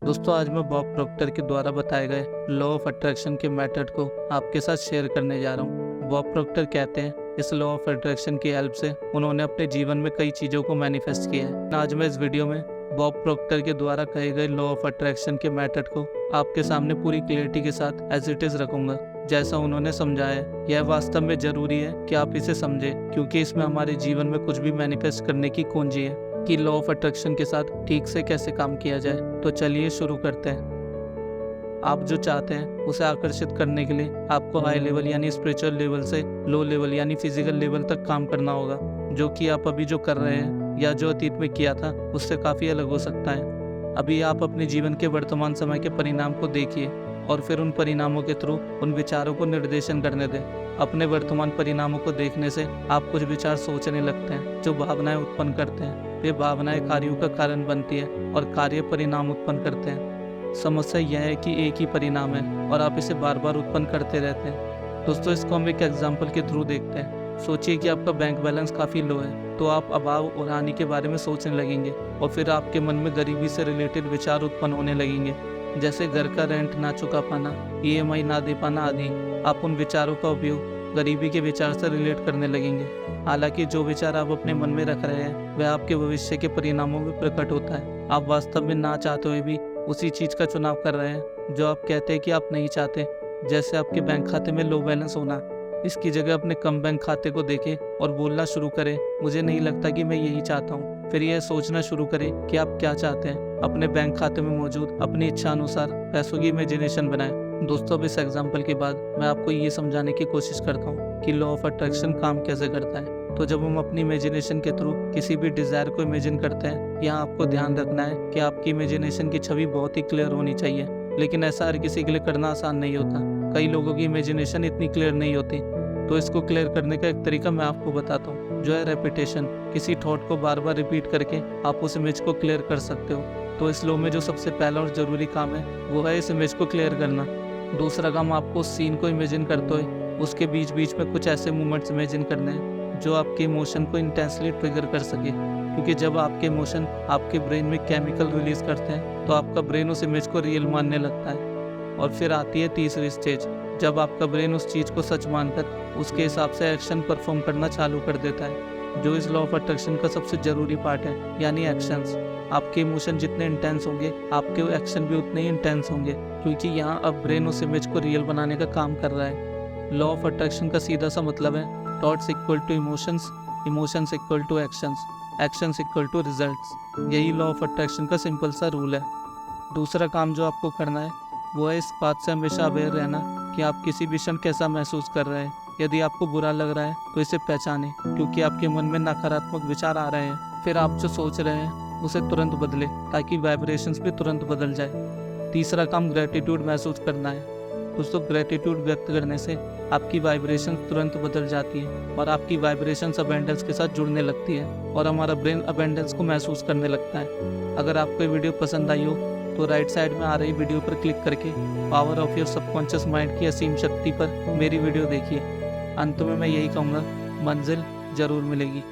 दोस्तों आज मैं बॉब प्रॉक्टर के द्वारा बताए गए लॉ ऑफ अट्रैक्शन के मेथड को आपके साथ शेयर करने जा रहा हूँ। बॉब प्रॉक्टर कहते हैं इस लॉ ऑफ अट्रैक्शन की हेल्प से उन्होंने अपने जीवन में कई चीज़ों को मैनिफेस्ट किया है। आज मैं इस वीडियो में बॉब प्रॉक्टर के द्वारा कहे गए लॉ ऑफ अट्रैक्शन के मेथड को आपके सामने पूरी क्लियरिटी के साथ एज इट इज़ रखूंगा जैसा उन्होंने समझाया है। यह वास्तव में ज़रूरी है कि आप इसे समझें, क्योंकि इसमें हमारे जीवन में कुछ भी मैनिफेस्ट करने की कुंजी है कि लॉ ऑफ अट्रैक्शन के साथ ठीक से कैसे काम किया जाए। तो चलिए शुरू करते हैं। आप जो चाहते हैं उसे आकर्षित करने के लिए आपको हाई लेवल यानी स्पिरिचुअल लेवल से लो लेवल यानी फिजिकल लेवल तक काम करना होगा, जो कि आप अभी जो कर रहे हैं या जो अतीत में किया था उससे काफ़ी अलग हो सकता है। अभी आप अपने जीवन के वर्तमान समय के परिणाम को देखिए और फिर उन परिणामों के थ्रू उन विचारों को निर्देशन करने दें। अपने वर्तमान परिणामों को देखने से आप कुछ विचार सोचने लगते हैं जो भावनाएं उत्पन्न करते हैं। वे भावनाएं कार्यों का कारण बनती है और कार्य परिणाम उत्पन्न करते हैं। समस्या यह है कि एक ही परिणाम है और आप इसे बार बार उत्पन्न करते रहते हैं। दोस्तों इसको हम एक एग्जाम्पल के थ्रू देखते हैं। सोचिए कि आपका बैंक बैलेंस काफ़ी लो है, तो आप अभाव और हानि के बारे में सोचने लगेंगे और फिर आपके मन में गरीबी से रिलेटेड विचार उत्पन्न होने लगेंगे, जैसे घर का रेंट ना चुका पाना, EMI ना दे पाना आदि। आप उन विचारों का उपयोग गरीबी के विचार से रिलेट करने लगेंगे। हालांकि जो विचार आप अपने मन में रख रहे हैं वह आपके भविष्य के परिणामों में प्रकट होता है। आप वास्तव में ना चाहते हुए भी उसी चीज़ का चुनाव कर रहे हैं जो आप कहते हैं कि आप नहीं चाहते, जैसे आपके बैंक खाते में लो बैलेंस होना। इसकी जगह अपने कम बैंक खाते को देखें और बोलना शुरू करें, मुझे नहीं लगता कि मैं यही चाहता हूँ। फिर यह सोचना शुरू करें कि आप क्या चाहते हैं। अपने बैंक खाते में मौजूद अपनी इच्छा अनुसार पैसों की इमेजिनेशन बनाएं। दोस्तों अब इस एग्जाम्पल के बाद मैं आपको ये समझाने की कोशिश करता हूँ कि लॉ ऑफ अट्रैक्शन काम कैसे करता है। तो जब हम अपनी इमेजिनेशन के थ्रू किसी भी डिज़ायर को इमेजिन करते हैं, यहाँ आपको ध्यान रखना है कि आपकी इमेजिनेशन की छवि बहुत ही क्लियर होनी चाहिए, लेकिन ऐसा हर किसी के लिए करना आसान नहीं होता। कई लोगों की इमेजिनेशन इतनी क्लियर नहीं होती। तो इसको क्लियर करने का एक तरीका मैं आपको बताता हूँ, जो है रेपिटेशन। किसी थॉट को बार बार रिपीट करके आप उस इमेज को क्लियर कर सकते हो। तो इस लॉ में जो सबसे पहला और ज़रूरी काम है वो है इस इमेज को क्लियर करना। दूसरा काम आपको उस सीन को इमेजिन करते हुए उसके बीच बीच में कुछ ऐसे मोमेंट्स इमेजिन करने हैं जो आपके इमोशन को इंटेंसली ट्रिगर कर सके, क्योंकि जब आपके इमोशन आपके ब्रेन में केमिकल रिलीज करते हैं तो आपका ब्रेन उस इमेज को रियल मानने लगता है। और फिर आती है तीसरी स्टेज, जब आपका ब्रेन उस चीज़ को सच मानकर उसके हिसाब से एक्शन परफॉर्म करना चालू कर देता है, जो इस लॉ ऑफ अट्रैक्शन का सबसे ज़रूरी पार्ट है, यानी एक्शंस। आपके इमोशन जितने इंटेंस होंगे आपके एक्शन भी उतने ही इंटेंस होंगे, क्योंकि यहाँ अब ब्रेन उस इमेज को रियल बनाने का काम कर रहा है। लॉ ऑफ अट्रैक्शन का सीधा सा मतलब है thoughts equal to emotions, emotions equal to actions, actions equal to results. यही लॉ ऑफ अट्रैक्शन का सिंपल सा रूल है। दूसरा काम जो आपको करना है वो है इस बात से हमेशा अवेयर रहना कि आप किसी भी क्षण कैसा महसूस कर रहे हैं। यदि आपको बुरा लग रहा है तो इसे पहचानें, क्योंकि आपके मन में नकारात्मक विचार आ रहे हैं। फिर आप जो सोच रहे हैं उसे तुरंत बदले ताकि वाइब्रेशंस भी तुरंत बदल जाए। तीसरा काम ग्रेटिट्यूड महसूस करना है। दोस्तों ग्रेटिट्यूड व्यक्त करने से आपकी वाइब्रेशंस तुरंत बदल जाती है और आपकी वाइब्रेशंस अबेंडेंस के साथ जुड़ने लगती है और हमारा ब्रेन अबेंडेंस को महसूस करने लगता है। अगर आपको ये वीडियो पसंद आई हो तो राइट साइड में आ रही वीडियो पर क्लिक करके power of your subconscious mind की असीम शक्ति पर मेरी वीडियो देखिए। अंत में मैं यही कहूँगा, मंजिल जरूर मिलेगी।